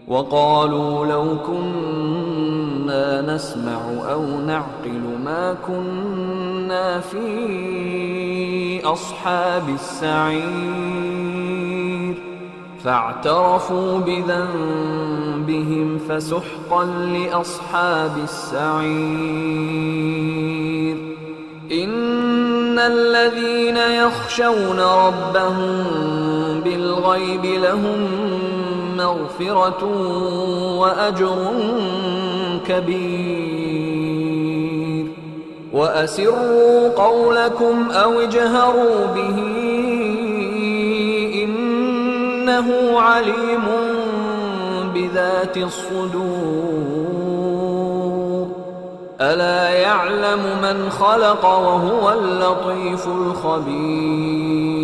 وقالوا لو كنا نسمع أو نعقل ما كنا في أصحاب السعير فاعترفوا بذنبهم فسحقا لأصحاب السعير. إن الذين يخشون ربهم بالغيب لهم مغفرة وأجر كبير. وأسروا قولكم أو اجهروا به إنه عليم بذات الصدور. ألا يعلم من خلق وهو اللطيف الخبير.